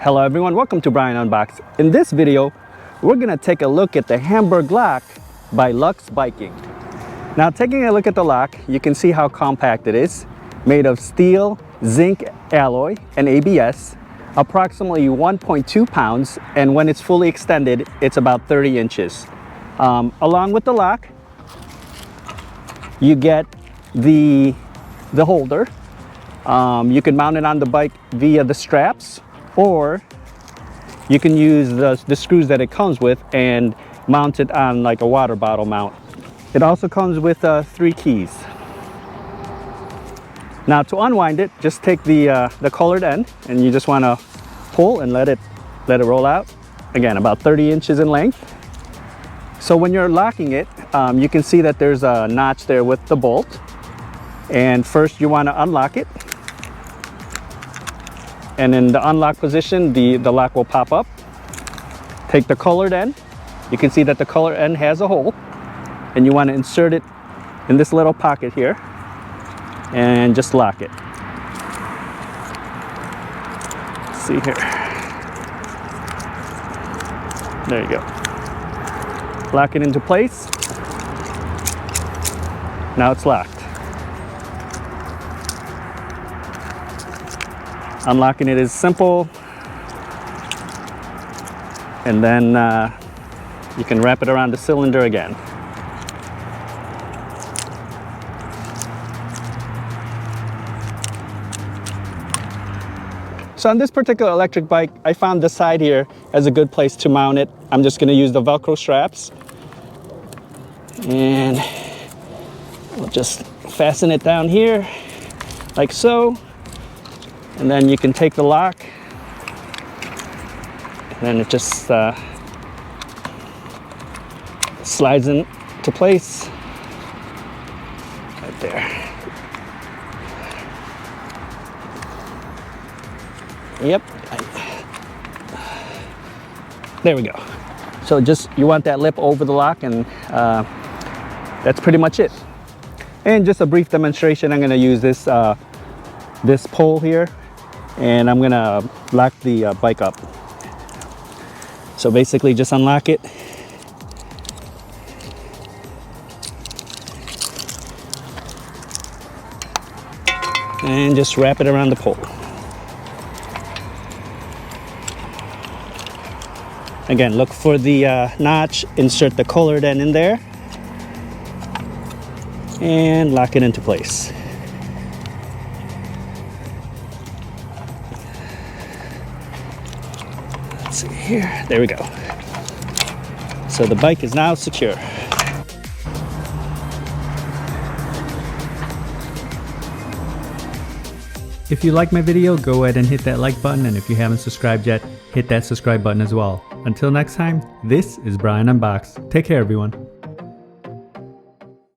Hello everyone, welcome to Brian Unboxed. In this video, we're gonna take a look at the Hamburg Lock by Luxebiking. Now taking a look at the lock, you can see how compact it is. Made of steel, zinc alloy, and ABS, approximately 1.2 pounds, and when it's fully extended, it's about 30 inches. Along with the lock, you get the holder. You can mount it on the bike via the straps, or you can use the screws that it comes with and mount it on like a water bottle mount. It also comes with 3 keys. Now to unwind it, just take the colored end and you just want to pull and let it roll out. Again, about 30 inches in length. So when you're locking it, you can see that there's a notch there with the bolt. And first you want to unlock it. And in the unlock position, the lock will pop up. Take the colored end. You can see that the colored end has a hole. And you want to insert it in this little pocket here. And just lock it. Let's see here. There you go. Lock it into place. Now it's locked. Unlocking it is simple. And then you can wrap it around the cylinder again. So on this particular electric bike, I found the side here as a good place to mount it. I'm just going to use the Velcro straps. And we'll just fasten it down here, like so. And then you can take the lock. And then it just slides into place. Right there. Yep. There we go. So just you want that lip over the lock, and that's pretty much it. And just a brief demonstration, I'm going to use this this pole here, and I'm going to lock the bike up. So basically just unlock it. And just wrap it around the pole. Again, look for the notch, insert the colored end in there, and lock it into place. Let's see here, there we go. So the bike is now secure. If you like my video, go ahead and hit that like button, and if you haven't subscribed yet, hit that subscribe button as well. Until next time, this is Brian Unboxed. Take care, everyone.